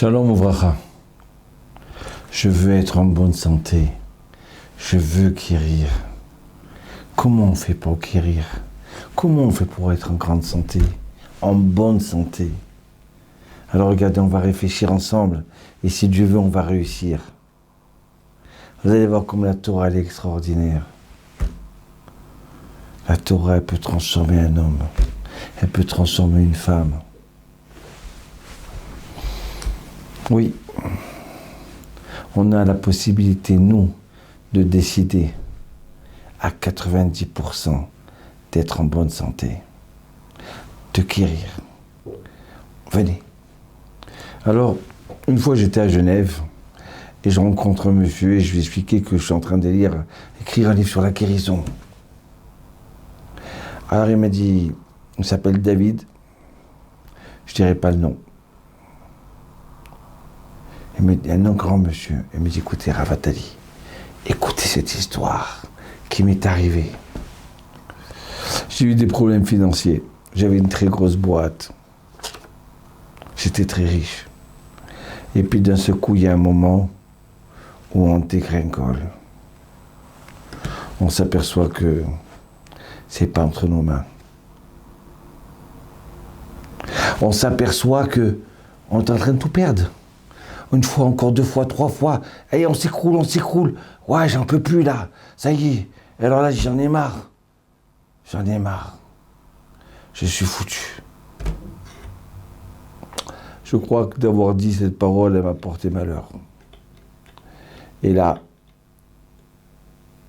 Shalom Ouvracha. Je veux être en bonne santé. Je veux guérir. Comment on fait pour guérir? Comment on fait pour être en grande santé? En bonne santé? Alors regardez, on va réfléchir ensemble. Et si Dieu veut, on va réussir. Vous allez voir comme la Torah, elle est extraordinaire. La Torah, elle peut transformer un homme. Elle peut transformer une femme. Oui, on a la possibilité, nous, de décider à 90% d'être en bonne santé, de guérir. Venez. Alors, une fois j'étais à Genève et je rencontre un monsieur et je lui ai expliqué que je suis en train d'écrire un livre sur la guérison. Alors il m'a dit, il s'appelle David, je dirais pas le nom. Il me dit, un grand monsieur, il me dit, écoutez Rav Attali, écoutez cette histoire qui m'est arrivée. J'ai eu des problèmes financiers, j'avais une très grosse boîte, j'étais très riche. Et puis d'un seul coup, il y a un moment où on dégringole. On s'aperçoit que c'est pas entre nos mains. On s'aperçoit que on est en train de tout perdre. Une fois, encore 2 fois, 3 fois. Et on s'écroule. Ouais, j'en peux plus là. Ça y est. Et alors là, j'en ai marre. Je suis foutu. Je crois que d'avoir dit cette parole, elle m'a porté malheur. Et là,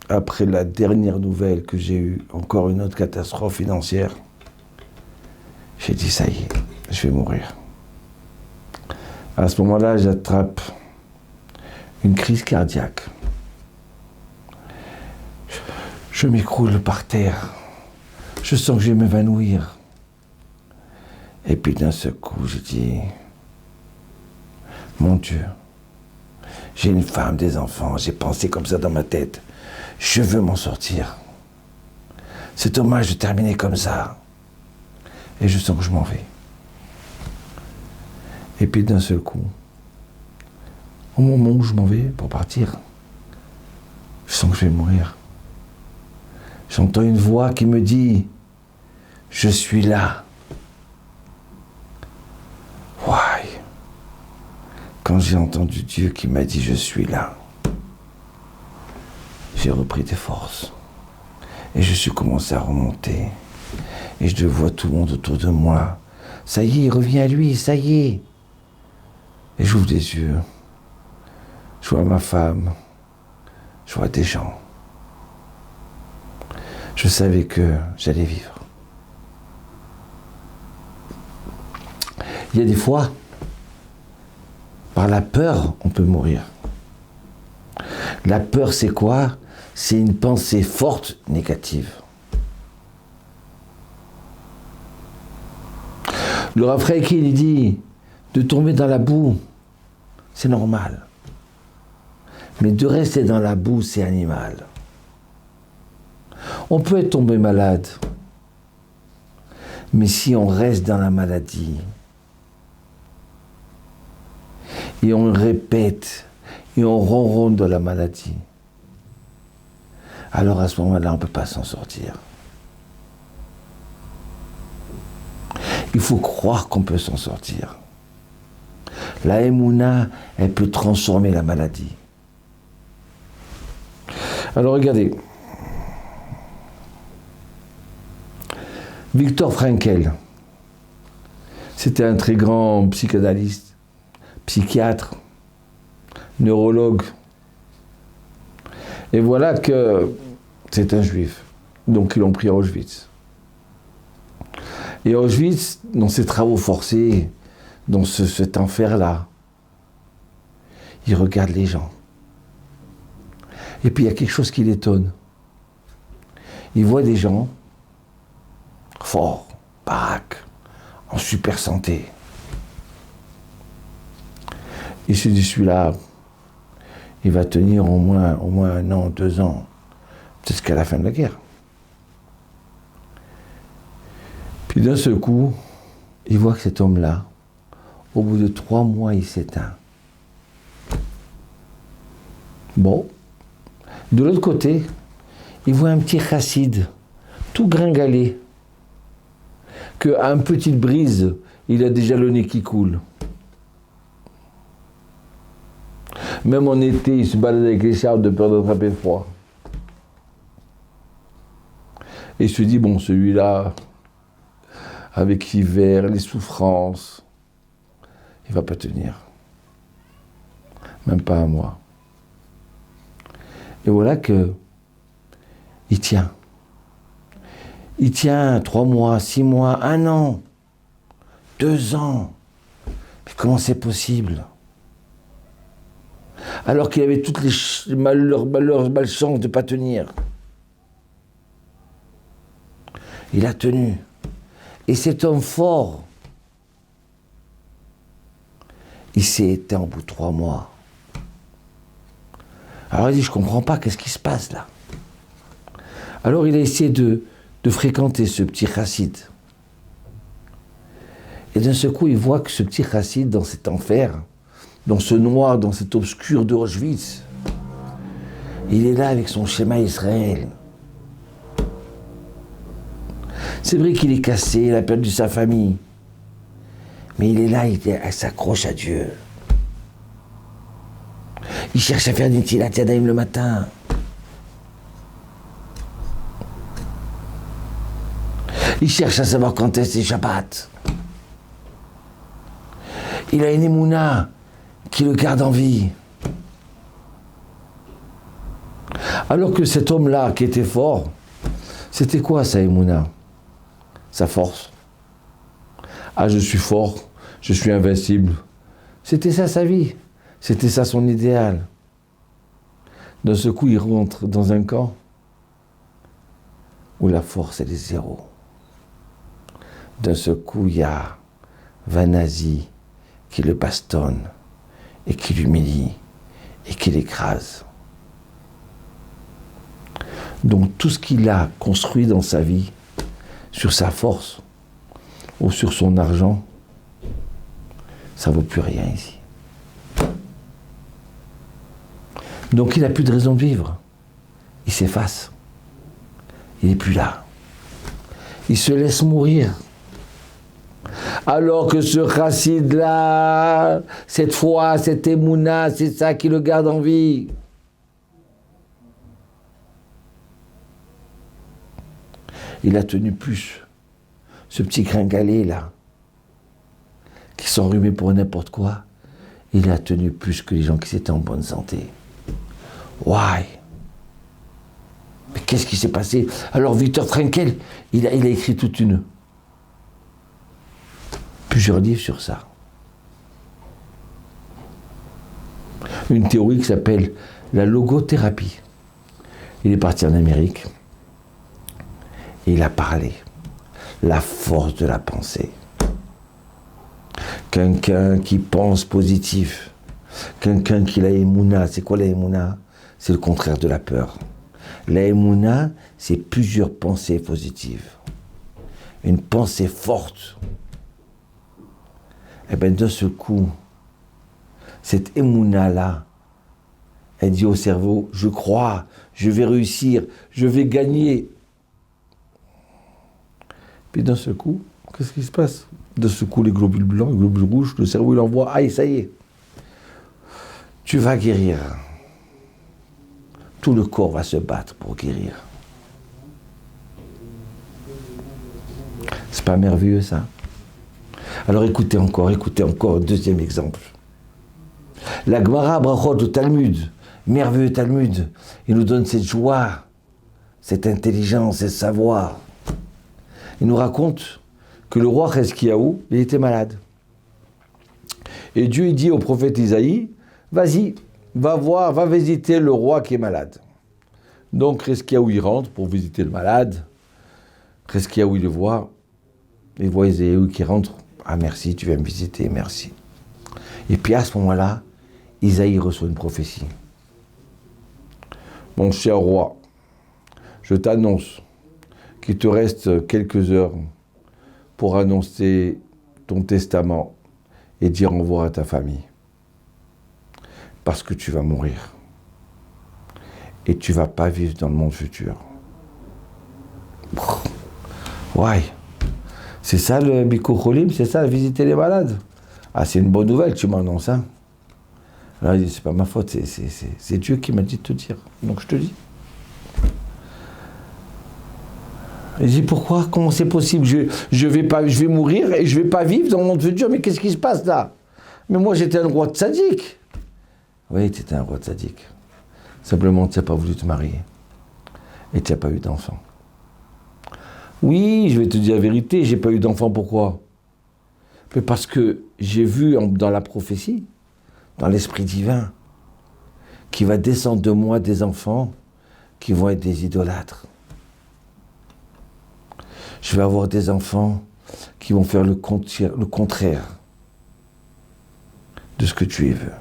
après la dernière nouvelle que j'ai eue, encore une autre catastrophe financière, j'ai dit, ça y est, je vais mourir. À ce moment-là, j'attrape une crise cardiaque. Je m'écroule par terre. Je sens que je vais m'évanouir. Et puis d'un seul coup, je dis, mon Dieu, j'ai une femme, des enfants, j'ai pensé comme ça dans ma tête. Je veux m'en sortir. C'est dommage de terminer comme ça. Et je sens que je m'en vais. Et puis d'un seul coup, au moment où je m'en vais pour partir, je sens que je vais mourir. J'entends une voix qui me dit, je suis là. Why? Quand j'ai entendu Dieu qui m'a dit, je suis là, j'ai repris des forces. Et je suis commencé à remonter. Et je vois tout le monde autour de moi. Ça y est, il revient à lui, ça y est. Et j'ouvre les yeux, je vois ma femme, je vois des gens. Je savais que j'allais vivre. Il y a des fois, par la peur, on peut mourir. La peur, c'est quoi? C'est une pensée forte, négative. Le Rav Chaiki, il dit, de tomber dans la boue, c'est normal. Mais de rester dans la boue, c'est animal. On peut être tombé malade. Mais si on reste dans la maladie, et on répète, et on ronronne dans la maladie, alors à ce moment-là, on ne peut pas s'en sortir. Il faut croire qu'on peut s'en sortir. La Emouna, elle peut transformer la maladie. Alors regardez. Viktor Frankl, c'était un très grand psychanalyste, psychiatre, neurologue. Et voilà que c'est un juif. Donc ils l'ont pris à Auschwitz. Et Auschwitz, dans ses travaux forcés, dans cet enfer-là, il regarde les gens. Et puis il y a quelque chose qui l'étonne. Il voit des gens forts, baraques, en super santé. Il se dit, celui-là, il va tenir au moins 1 an, 2 ans, peut-être jusqu'à la fin de la guerre. Puis d'un seul coup, il voit que cet homme-là, Au bout de 3 mois, il s'éteint. Bon. De l'autre côté, il voit un petit chassid, tout gringalé, qu'à une petite brise, il a déjà le nez qui coule. Même en été, il se balade avec les charpes de peur d'attraper froid. Et il se dit, bon, celui-là, avec l'hiver, les souffrances, il va pas tenir. Même pas un mois. Et voilà que il tient. Il tient 3 mois, 6 mois, 1 an, 2 ans. Mais comment c'est possible? Alors qu'il avait toutes les malchances de ne pas tenir. Il a tenu. Et cet homme fort, il s'est éteint au bout de 3 mois. Alors il dit, je ne comprends pas, qu'est-ce qui se passe là? Alors il a essayé de fréquenter ce petit chassid. Et d'un seul coup, il voit que ce petit chassid, dans cet enfer, dans ce noir, dans cet obscur de Auschwitz, il est là avec son schéma Israël. C'est vrai qu'il est cassé, il a perdu sa famille. Mais il est là, il s'accroche à Dieu. Il cherche à faire des Netilat Yadayim le matin. Il cherche à savoir quand est-ce c'est Shabbat. Il a une émouna qui le garde en vie. Alors que cet homme-là, qui était fort, c'était quoi sa émouna? Sa force. Ah, je suis fort, je suis invincible. C'était ça sa vie. C'était ça son idéal. D'un seul coup, il rentre dans un camp où la force, elle est 0. D'un seul coup, il y a 20 nazis qui le bastonnent et qui l'humilient et qui l'écrasent. Donc tout ce qu'il a construit dans sa vie, sur sa force ou sur son argent, ça ne vaut plus rien ici. Donc il n'a plus de raison de vivre. Il s'efface. Il n'est plus là. Il se laisse mourir. Alors que ce chassid-là, cette foi, cette émouna, c'est ça qui le garde en vie. Il a tenu plus. Ce petit gringalet là, qui s'enrhumait pour n'importe quoi, il a tenu plus que les gens qui étaient en bonne santé. Why? Mais qu'est-ce qui s'est passé? Alors Victor Frankl, il a écrit plusieurs livres sur ça. Une théorie qui s'appelle la logothérapie. Il est parti en Amérique et il a parlé. La force de la pensée. Quelqu'un qui pense positif. Quelqu'un qui a émouna. C'est quoi la émouna? C'est le contraire de la peur. La émouna, c'est plusieurs pensées positives. Une pensée forte. Et bien d'un seul coup, cette émouna-là, elle dit au cerveau, je crois, je vais réussir, je vais gagner. Puis d'un seul coup, qu'est-ce qui se passe? D'un seul coup, les globules blancs, les globules rouges, le cerveau il envoie, aïe, ça y est, tu vas guérir. Tout le corps va se battre pour guérir. C'est pas merveilleux ça? Alors écoutez encore, deuxième exemple. La Gemara Brachot au Talmud, merveilleux Talmud, il nous donne cette joie, cette intelligence, ce savoir. Il nous raconte que le roi Chezkiyahu, il était malade. Et Dieu il dit au prophète Isaïe, vas-y, va visiter le roi qui est malade. Donc Chezkiyahu il rentre pour visiter le malade. Chezkiyahu il le voit, il voit Isaïe qui rentre. Ah merci, tu viens me visiter, merci. Et puis à ce moment-là, Isaïe reçoit une prophétie. Mon cher roi, je t'annonce qu'il te reste quelques heures pour annoncer ton testament et dire au revoir à ta famille. Parce que tu vas mourir. Et tu ne vas pas vivre dans le monde futur. Ouais. C'est ça le Bikour Cholim, c'est ça, visiter les malades. Ah, c'est une bonne nouvelle, tu m'annonces, hein. Là, il dit, c'est pas ma faute, c'est Dieu qui m'a dit de te dire. Donc je te dis. Il dit, pourquoi? Comment c'est possible? Je vais mourir et je vais pas vivre dans le monde futur. Mais qu'est-ce qui se passe là? Mais moi, j'étais un roi tzaddik. Oui, tu étais un roi tzaddik. Simplement, tu n'as pas voulu te marier. Et tu n'as pas eu d'enfant. Oui, je vais te dire la vérité, j'ai pas eu d'enfant, pourquoi? Mais parce que j'ai vu dans la prophétie, dans l'esprit divin, qu'il va descendre de moi des enfants qui vont être des idolâtres. Je vais avoir des enfants qui vont faire le contraire de ce que tu y veux.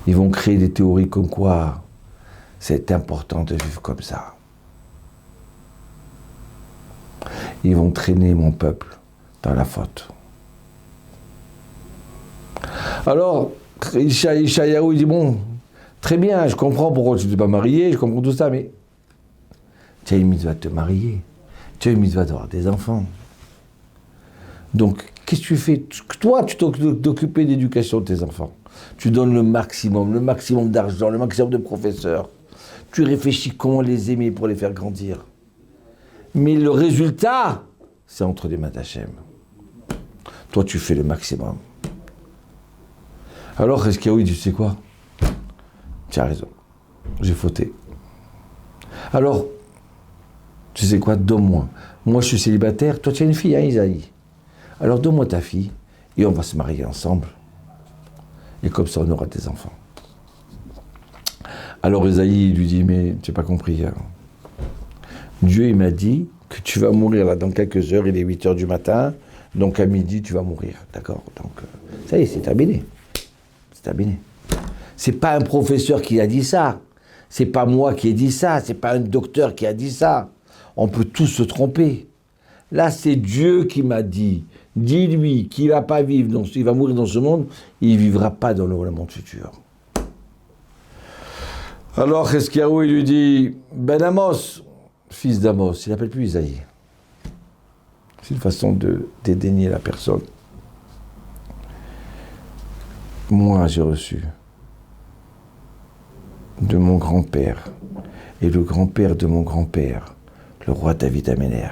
Ils vont créer des théories comme quoi c'est important de vivre comme ça. Ils vont traîner mon peuple dans la faute. Alors, Ishayahu, il dit, bon, très bien, je comprends pourquoi tu ne t'es pas marié, je comprends tout ça, mais tu as une mitzvah de te marier, tu as une mitzvah d'avoir des enfants. Donc, qu'est-ce que tu fais? Toi, tu t'occupes d'éducation de tes enfants. Tu donnes le maximum d'argent, le maximum de professeurs. Tu réfléchis comment les aimer pour les faire grandir. Mais le résultat, c'est entre les mains d'Hachem. Toi, tu fais le maximum. Alors, Reskiaoui dit, tu sais quoi? Tu as raison. J'ai fauté. Alors, tu sais quoi? Donne-moi. Moi, je suis célibataire. Toi, tu as une fille, hein, Isaïe? Alors, donne-moi ta fille et on va se marier ensemble. Et comme ça, on aura des enfants. Alors, Isaïe lui dit, mais tu n'as pas compris. Hein. Dieu, il m'a dit que tu vas mourir là dans quelques heures. Il est 8h du matin. Donc, à midi, tu vas mourir. D'accord? Donc, ça y est, c'est terminé. C'est terminé. C'est pas un professeur qui a dit ça. C'est pas moi qui ai dit ça. C'est pas un docteur qui a dit ça. On peut tous se tromper. Là, c'est Dieu qui m'a dit. Dis-lui qu'il va pas vivre, il va mourir dans ce monde, il ne vivra pas dans le monde futur. Alors, Reskiaou, il lui dit, Ben Amos, fils d'Amos, il n'appelle plus Isaïe. C'est une façon de dédaigner la personne. Moi, j'ai reçu de mon grand-père et le grand-père de mon grand-père, le roi David Améler,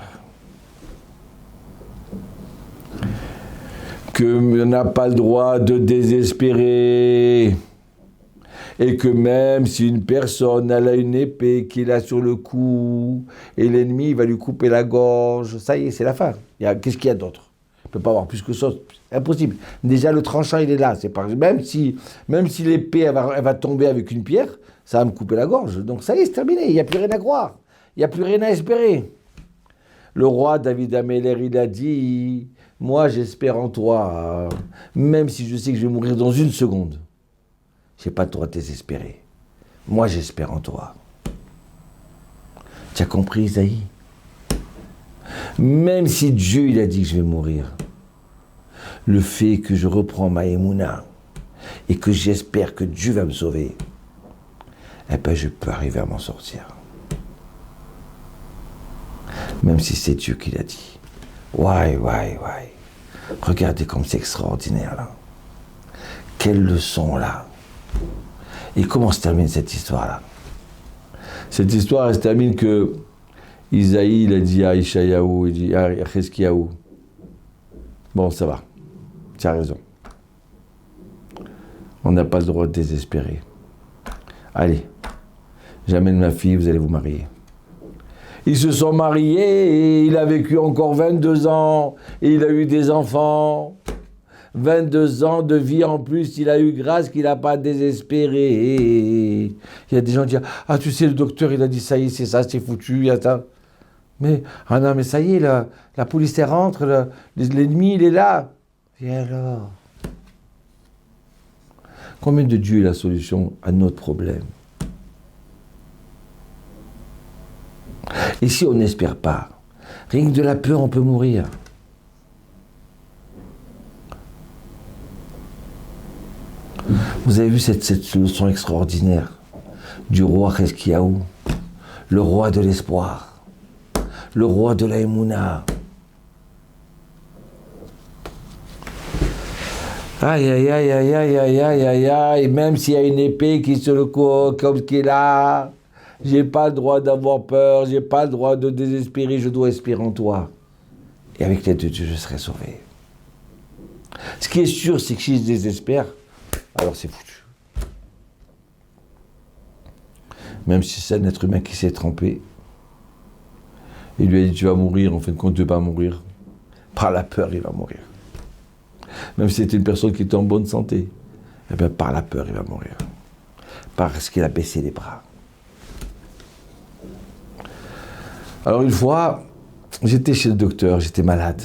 qu'on n'a pas le droit de désespérer et que même si une personne elle a une épée qu'il a sur le cou et l'ennemi va lui couper la gorge, ça y est, c'est la fin. Qu'est-ce qu'il y a d'autre? Il ne peut pas avoir plus que ça, impossible. Déjà le tranchant il est là, c'est pas, même si l'épée elle va tomber avec une pierre, ça va me couper la gorge. Donc ça y est, c'est terminé, il n'y a plus rien à croire, il n'y a plus rien à espérer. Le roi David Améler, il a dit, moi j'espère en toi, même si je sais que je vais mourir dans une seconde. Je n'ai pas le droit de désespérer. Moi j'espère en toi. Tu as compris, Isaïe? Même si Dieu il a dit que je vais mourir, le fait que je reprends ma émouna et que j'espère que Dieu va me sauver, eh ben je peux arriver à m'en sortir. Même si c'est Dieu qui l'a dit. Ouais. Regardez comme c'est extraordinaire là. Quelle leçon là. Et comment se termine cette histoire là? Cette histoire elle se termine que Isaïe il a dit à Ishayahu, il dit à Reskiahu, bon ça va, tu as raison. On n'a pas le droit de désespérer. Allez, j'amène ma fille, vous allez vous marier. Ils se sont mariés et il a vécu encore 22 ans et il a eu des enfants. 22 ans de vie en plus, il a eu grâce qu'il n'a pas désespéré. Il y a des gens qui disent, ah tu sais le docteur il a dit ça y est, c'est ça, c'est foutu, il y a ça. Mais, ah non mais ça y est, la police elle rentre, l'ennemi il est là. Et alors? Combien de Dieu est la solution à notre problème? Et si on n'espère pas, rien que de la peur, on peut mourir. Vous avez vu cette leçon extraordinaire du roi Chezkiyahu, le roi de l'espoir, le roi de la Emouna. Aïe, aïe, aïe, aïe, aïe, aïe, aïe, aïe, aïe, même s'il y a une épée qui se le court comme qu'il a, j'ai pas le droit d'avoir peur, j'ai pas le droit de désespérer, je dois espérer en toi. Et avec l'aide de Dieu, je serai sauvé. Ce qui est sûr, c'est que si je désespère, alors c'est foutu. Même si c'est un être humain qui s'est trompé, il lui a dit tu vas mourir, en fin de compte tu vas mourir. Par la peur, il va mourir. Même si c'était une personne qui était en bonne santé, eh bien par la peur, il va mourir. Parce qu'il a baissé les bras. Alors une fois, j'étais chez le docteur, j'étais malade.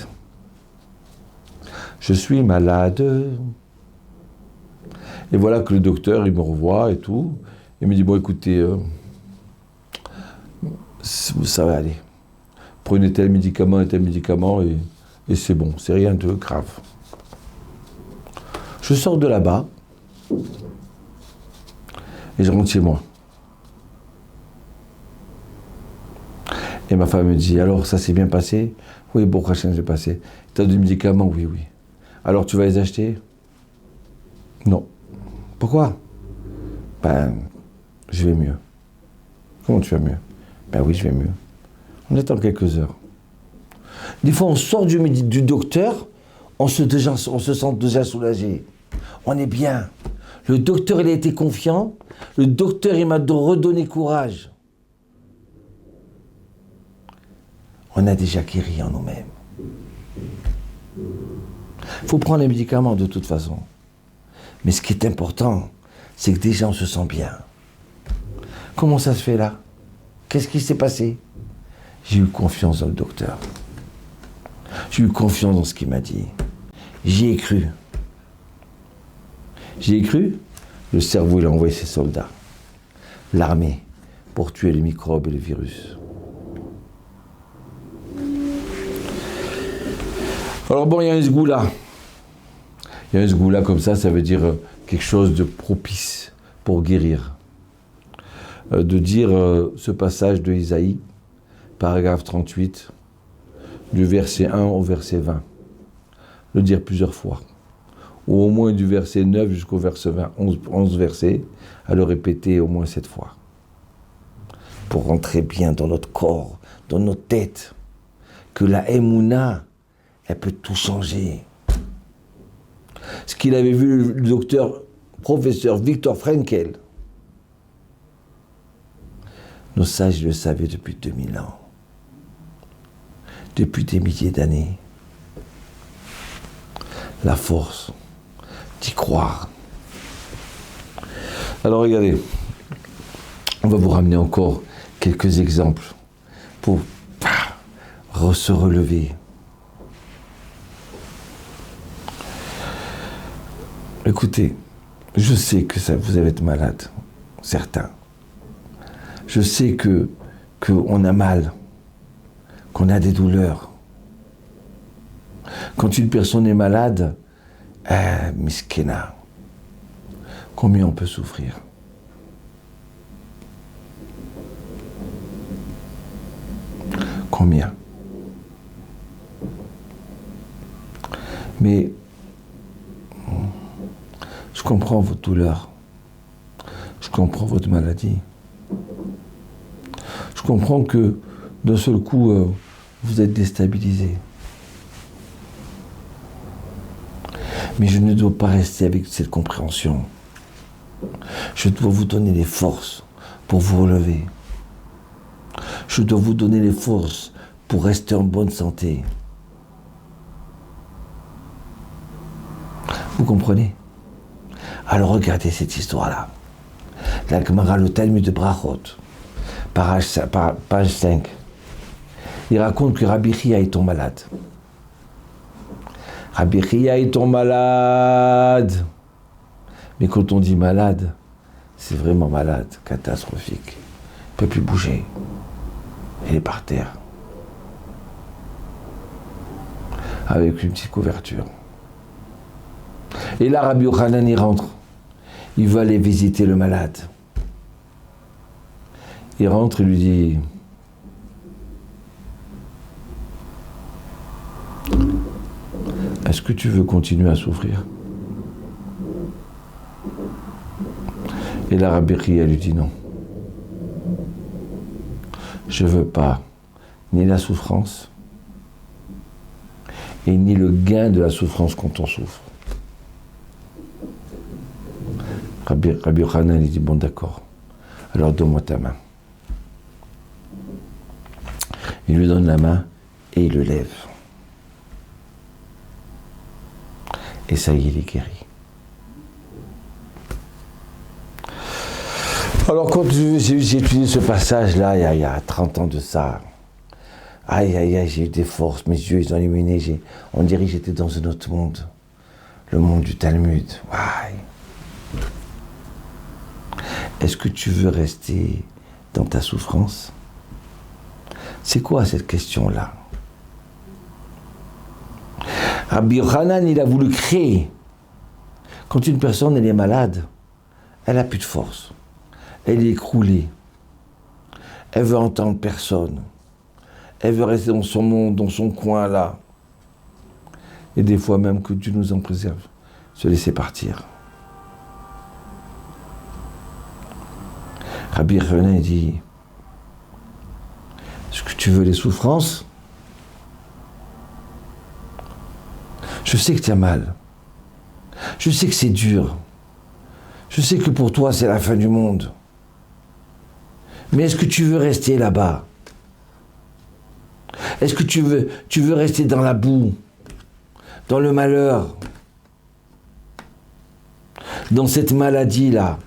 Je suis malade. Et voilà que le docteur, il me revoit et tout. Il me dit, bon écoutez, ça va aller. Prenez tel médicament et c'est bon, c'est rien de grave. Je sors de là-bas et je rentre chez moi. Et ma femme me dit, alors ça s'est bien passé? Oui, bon, prochain, j'ai passé. Tu as des médicaments? Oui, oui. Alors tu vas les acheter? Non. Pourquoi? Ben, je vais mieux. Comment tu vas mieux? Ben oui, je vais mieux. On attend quelques heures. Des fois, on sort du docteur, on se sent déjà soulagé. On est bien. Le docteur, il a été confiant. Le docteur, il m'a redonné courage. On a déjà guéri en nous-mêmes. Il faut prendre les médicaments de toute façon. Mais ce qui est important, c'est que déjà on se sent bien. Comment ça se fait là? Qu'est-ce qui s'est passé? J'ai eu confiance dans le docteur. J'ai eu confiance dans ce qu'il m'a dit. J'y ai cru. J'y ai cru. Le cerveau, il a envoyé ses soldats. L'armée, pour tuer les microbes et les virus. Alors bon, il y a un sgoula. Il y a un sgoula comme ça veut dire quelque chose de propice pour guérir. De dire ce passage de Isaïe, paragraphe 38, du verset 1 au verset 20. Le dire plusieurs fois. Ou au moins du verset 9 jusqu'au verset 20, 11 versets, à le répéter au moins 7 fois. Pour rentrer bien dans notre corps, dans notre tête. Que la Emouna, elle peut tout changer. Ce qu'il avait vu le docteur, professeur Viktor Frankl, nos sages le savaient depuis 2000 ans, depuis des milliers d'années. La force d'y croire. Alors regardez, on va vous ramener encore quelques exemples pour se relever. Écoutez, je sais que vous allez être malade, certains. Je sais qu'on a mal, qu'on a des douleurs. Quand une personne est malade, miskena, combien on peut souffrir? Combien? Mais je comprends votre douleur. Je comprends votre maladie. Je comprends que d'un seul coup, vous êtes déstabilisé. Mais je ne dois pas rester avec cette compréhension. Je dois vous donner les forces pour vous relever. Je dois vous donner les forces pour rester en bonne santé. Vous comprenez? Alors regardez cette histoire-là. La Gemara, le Talmud de Brachot, page 5. Il raconte que Rabbi Chia est tombé malade. Rabbi Chia est tombé malade. Mais quand on dit malade, c'est vraiment malade, catastrophique. Il ne peut plus bouger. Il est par terre. Avec une petite couverture. Et là, Rabbi Yochanan, il rentre. Il va aller visiter le malade. Il rentre et lui dit, est-ce que tu veux continuer à souffrir? Et la Rabbi Chia lui dit non. Je ne veux pas ni la souffrance et ni le gain de la souffrance quand on souffre. Rabbi Yochanan lui dit bon d'accord, alors donne-moi ta main. Il lui donne la main et il le lève. Et ça y est, il est guéri. Alors quand j'ai étudié ce passage-là, il y a 30 ans de ça, aïe aïe aïe, j'ai eu des forces, mes yeux ils ont illuminé, on dirait que j'étais dans un autre monde, le monde du Talmud. Ouais. Est-ce que tu veux rester dans ta souffrance? C'est quoi cette question-là? Rabbi Yochanan, il a voulu créer. Quand une personne elle est malade, elle n'a plus de force. Elle est écroulée. Elle veut entendre personne. Elle veut rester dans son monde, dans son coin là. Et des fois même que Dieu nous en préserve, se laisser partir. Rabbi Yochanan dit, est-ce que tu veux les souffrances? Je sais que tu as mal. Je sais que c'est dur. Je sais que pour toi, c'est la fin du monde. Mais est-ce que tu veux rester là-bas? Est-ce que tu veux rester dans la boue, dans le malheur, dans cette maladie-là?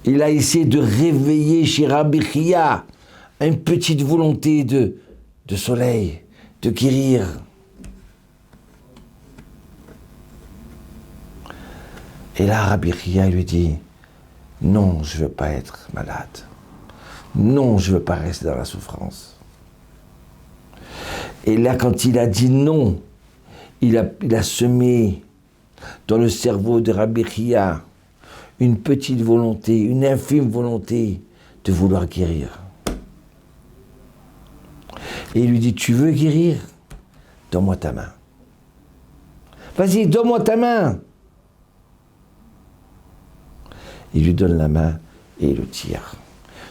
Il a essayé de réveiller chez Rabbi Chia une petite volonté de soleil, de guérir. Et là, Rabbi Chia lui dit, non, je ne veux pas être malade. Non, je ne veux pas rester dans la souffrance. Et là, quand il a dit non, il a semé dans le cerveau de Rabbi Chia une petite volonté, une infime volonté de vouloir guérir. Et il lui dit, tu veux guérir? Donne-moi ta main. Vas-y, donne-moi ta main. Il lui donne la main et il le tire.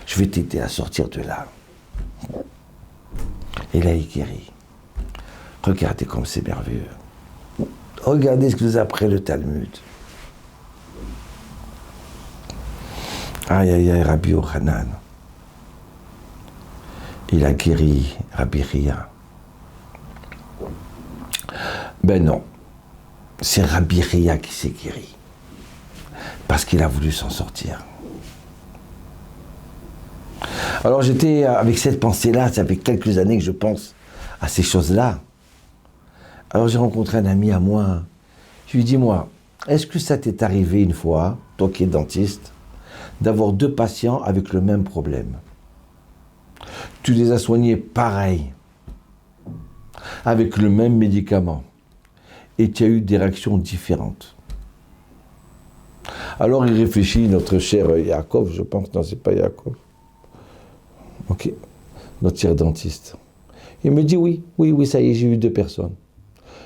Je vais t'aider à sortir de là. Et là, il guérit. Regardez comme c'est merveilleux. Regardez ce que nous apprend le Talmud. Aïe, aïe, aïe, Rabbi Yochanan. Il a guéri Rabbi Chia. Ben non, c'est Rabbi Chia qui s'est guéri. Parce qu'il a voulu s'en sortir. Alors j'étais avec cette pensée-là, ça fait quelques années que je pense à ces choses-là. Alors j'ai rencontré un ami à moi. Je lui dis, moi, est-ce que ça t'est arrivé une fois, toi qui es dentiste, d'avoir 2 patients avec le même problème? Tu les as soignés pareil, avec le même médicament, et tu as eu des réactions différentes. Alors il réfléchit, notre cher Yaakov, je pense, non c'est pas Yaakov, ok, notre cher dentiste. Il me dit oui, ça y est, j'ai eu 2 personnes.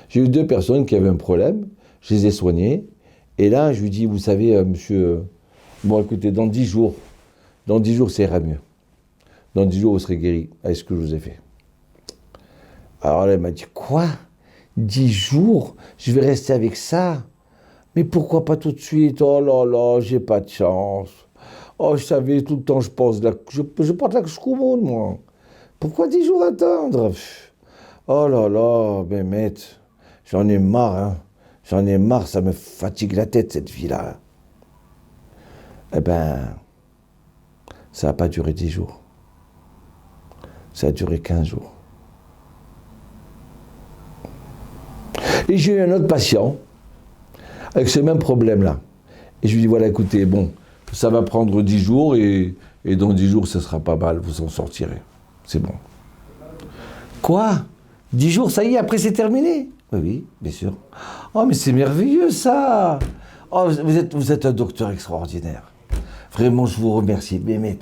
J'ai eu 2 personnes qui avaient un problème, je les ai soignées, et là je lui dis, vous savez monsieur, bon écoutez, dans 10 jours ça ira mieux. Dans 10 jours, vous serez guéri. Avec ce que je vous ai fait. Alors là, elle m'a dit, quoi? 10 jours? Je vais rester avec ça? Mais pourquoi pas tout de suite? Oh là là, j'ai pas de chance. Oh, je savais, tout le temps, je porte la couche-couronne, moi. Pourquoi 10 jours attendre? Oh là là, ben maître, j'en ai marre, hein. J'en ai marre, ça me fatigue la tête, cette vie-là. Eh ben, ça n'a pas duré 10 jours. Ça a duré 15 jours. Et j'ai eu un autre patient avec ce même problème-là. Et je lui dis, voilà, écoutez, bon, ça va prendre 10 jours et dans 10 jours, ça sera pas mal, vous en sortirez. C'est bon. Quoi? 10 jours, ça y est, après c'est terminé? Oui, bien sûr. Oh, mais c'est merveilleux ça. Oh, vous êtes un docteur extraordinaire. Vraiment, je vous remercie. Bémet.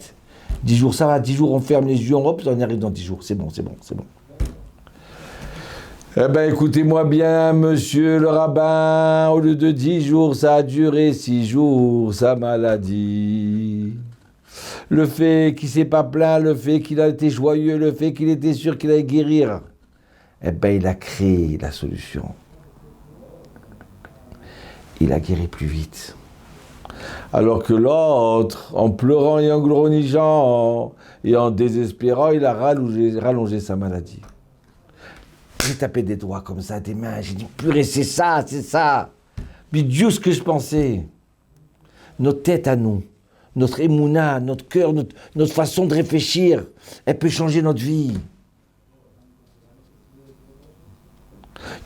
10 jours, ça va. 10 jours, on ferme les yeux, hop, on y arrive dans 10 jours. C'est bon, c'est bon, c'est bon. Eh ben, écoutez-moi bien, monsieur le rabbin. Au lieu de 10 jours, ça a duré 6 jours, sa maladie. Le fait qu'il ne s'est pas plaint, le fait qu'il a été joyeux, le fait qu'il était sûr qu'il allait guérir, eh ben, il a créé la solution. Il a guéri plus vite. Alors que l'autre, en pleurant et en grognant et en désespérant, il a rallongé sa maladie. J'ai tapé des doigts comme ça, des mains, j'ai dit, purée, c'est ça, c'est ça. Puis Dieu, ce que je pensais, notre tête à nous, notre émouna, notre cœur, notre façon de réfléchir, elle peut changer notre vie.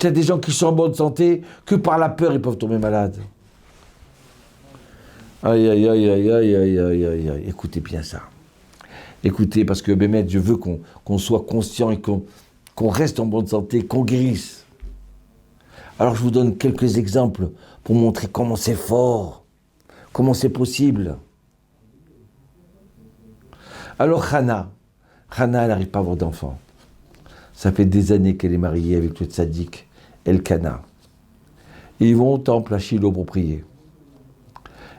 Il y a des gens qui sont en bonne santé, que par la peur, ils peuvent tomber malades. Aïe, aïe, aïe, aïe, aïe, aïe, aïe, aïe, aïe. Écoutez bien ça. Écoutez, parce que Bémet, je veux qu'on soit conscient et qu'on reste en bonne santé, qu'on guérisse. Alors je vous donne quelques exemples pour montrer comment c'est fort, comment c'est possible. Alors Hana, elle n'arrive pas à avoir d'enfant. Ça fait des années qu'elle est mariée avec le tzaddik Elkana. Et ils vont au temple à Shiloh pour prier.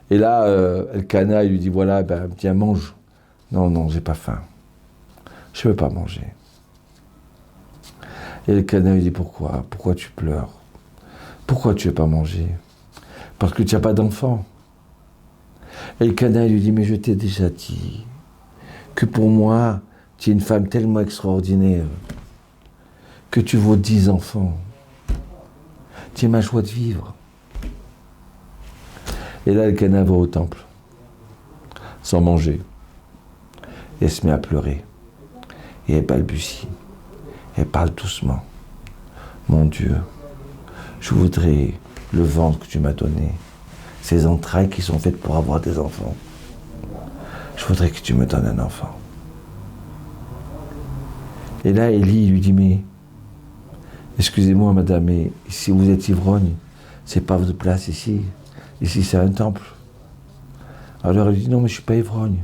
Et là, Elkana, il lui dit, voilà, ben, tiens, mange. Non, j'ai pas faim. Je ne veux pas manger. Et Elkana lui dit, pourquoi tu pleures? Pourquoi tu ne veux pas manger? Parce que tu n'as pas d'enfant. Elkana lui dit, mais je t'ai déjà dit que pour moi, tu es une femme tellement extraordinaire que tu vaux 10 enfants. Tu es ma joie de vivre. Et là, Elkana va au temple, sans manger. Et elle se met à pleurer. Et elle balbutie. Elle parle doucement. Mon Dieu, je voudrais le ventre que tu m'as donné, ces entrailles qui sont faites pour avoir des enfants. Je voudrais que tu me donnes un enfant. Et là, Élie lui dit, mais excusez-moi, madame, mais si vous êtes ivrogne, c'est pas votre place ici. Ici, c'est un temple. Alors elle dit, non, mais je ne suis pas ivrogne.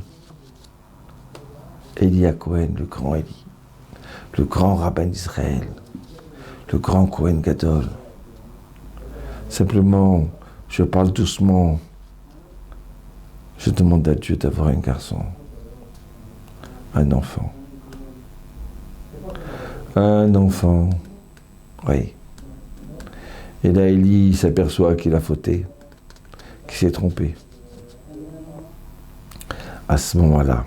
Élie à Cohen, le grand Élie, le grand rabbin d'Israël, le grand Cohen Gadol. Simplement, je parle doucement. Je demande à Dieu d'avoir un garçon, un enfant. Un enfant, oui. Et là, Élie s'aperçoit qu'il a fauté, qu'il s'est trompé. À ce moment-là,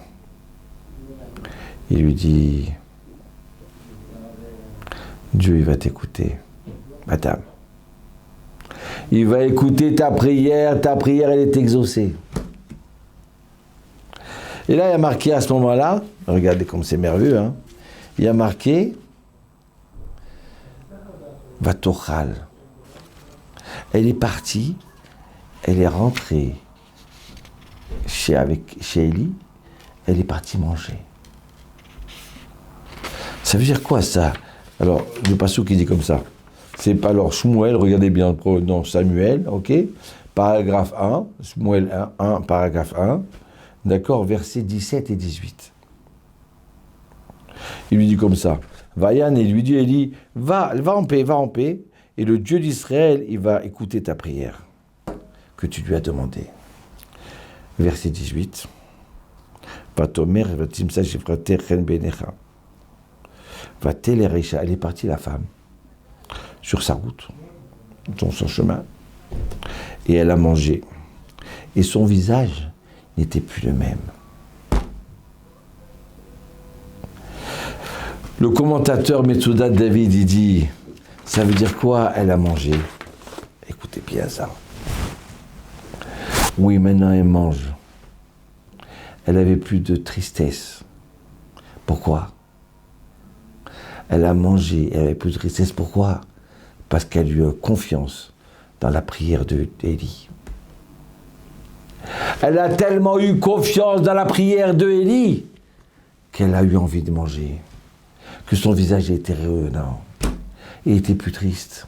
il lui dit, Dieu, il va t'écouter, madame. Il va écouter ta prière elle est exaucée. Et là, il y a marqué à ce moment-là, regardez comme c'est merveilleux, hein, il y a marqué, Vatochal. Elle est partie, elle est rentrée chez Élie, elle est partie manger. Ça veut dire quoi ça? Alors, le passage qui dit comme ça, c'est pas alors Shmuel, regardez bien dans Samuel, ok? Paragraphe 1, Shmuel 1, paragraphe 1, d'accord, versets 17 et 18. Il lui dit comme ça, Vayan, et lui dit Élie, va en paix, et le Dieu d'Israël, il va écouter ta prière que tu lui as demandée. Verset 18. Vatomer, vatimsa shifrater chen benecha. Va-t-elle, elle est partie, la femme, sur sa route, dans son chemin, et elle a mangé. Et son visage n'était plus le même. Le commentateur Metsudat David, il dit, ça veut dire quoi, elle a mangé? Écoutez bien ça. Oui, maintenant elle mange. Elle avait plus de tristesse. Pourquoi? Elle a mangé, elle avait plus de tristesse. Pourquoi? Parce qu'elle a eu confiance dans la prière d'Élie. Elle a tellement eu confiance dans la prière d'Élie qu'elle a eu envie de manger. Que son visage était rayonnant. Il était plus triste.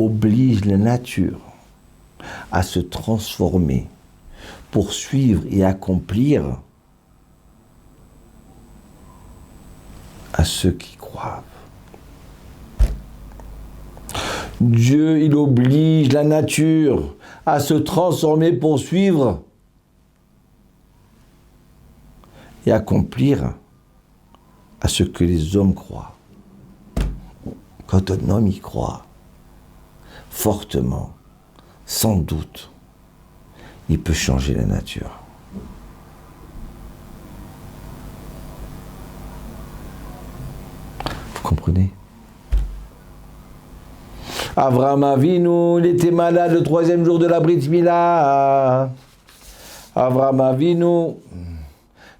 oblige la nature à se transformer pour suivre et accomplir à ceux qui croient. Dieu, il oblige la nature à se transformer pour suivre et accomplir à ce que les hommes croient. Quand un homme y croit fortement, sans doute, il peut changer la nature. Vous comprenez? Avraham Avinu, il était malade le 3e jour de la Brit Mila. Avraham Avinu,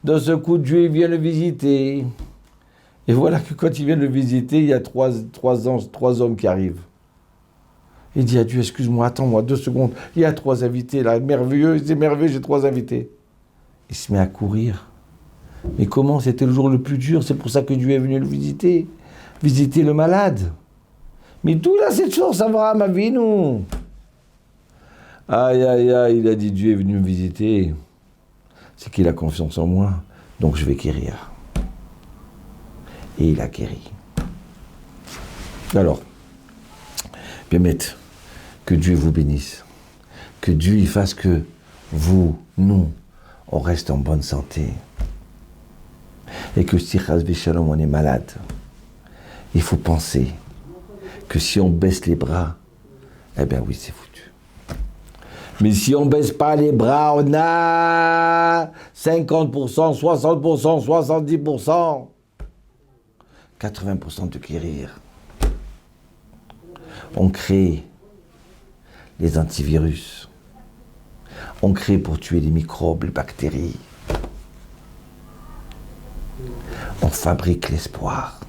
dans ce coup, Dieu vient le visiter. Et voilà que quand il vient le visiter, il y a trois hommes qui arrivent. Il dit à Dieu, excuse-moi, attends-moi 2 secondes. Il y a 3 invités là, merveilleux, c'est merveilleux, j'ai 3 invités. Il se met à courir. Mais comment? C'était le jour le plus dur, c'est pour ça que Dieu est venu le visiter. Visiter le malade. Mais d'où là cette chance, Avraham Avinu? Aïe, aïe, aïe, il a dit, Dieu est venu me visiter. C'est qu'il a confiance en moi, donc je vais guérir. Et il a guéri. Alors, bien mettre, que Dieu vous bénisse. Que Dieu y fasse que vous, nous, on reste en bonne santé. Et que si Chas v'Shalom, on est malade, il faut penser que si on baisse les bras, eh bien oui, c'est foutu. Mais si on baisse pas les bras, on a 50%, 60%, 70%, 80% de guérir. On crée les antivirus. On crée pour tuer les microbes, les bactéries. On fabrique l'espoir.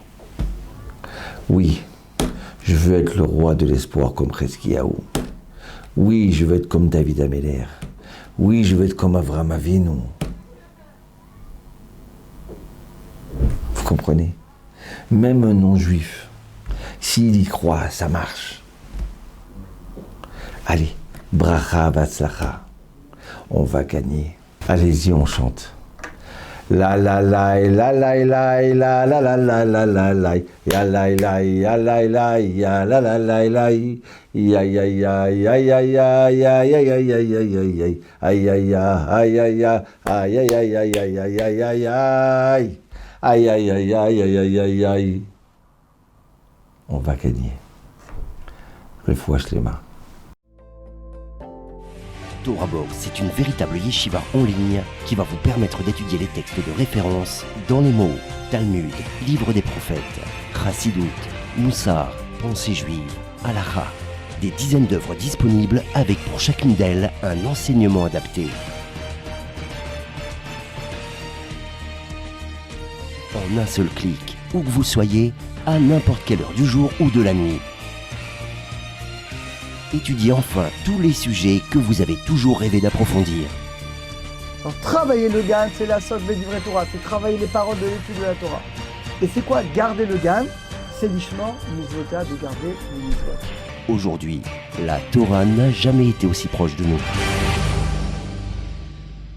Oui, je veux être le roi de l'espoir comme Chizkiyahu. Oui, je veux être comme David Améler. Oui, je veux être comme Avraham Avinu. Vous comprenez? Même un non-juif, s'il y croit, ça marche. Allez, bracha vatzlacha, on va gagner. Allez-y, on chante. La la la la la la la la la la la la la ya la la ya la la ya la la la la ya ya ya ya ya ya ya ya ya ya ya ya ya ay ya ya ay ya ya ay ya ya ya ya ya ya ya ya ay ya ya ya ya ya ya ya. On va gagner. Refouach les mains. Torah-Box, c'est une véritable yeshiva en ligne qui va vous permettre d'étudier les textes de référence dans les mots Talmud, Livre des prophètes, Chassidut, Moussar, Pensée juive, Halakha. Des dizaines d'œuvres disponibles avec pour chacune d'elles un enseignement adapté. En un seul clic, où que vous soyez, à n'importe quelle heure du jour ou de la nuit. Étudiez enfin tous les sujets que vous avez toujours rêvé d'approfondir. Alors, travailler le GAN, c'est la socle des livrets Torah, c'est travailler les paroles de l'étude de la Torah. Et c'est quoi garder le GAN? C'est l'ishma, mitzvota, de garder les mitzvot. Aujourd'hui, la Torah n'a jamais été aussi proche de nous.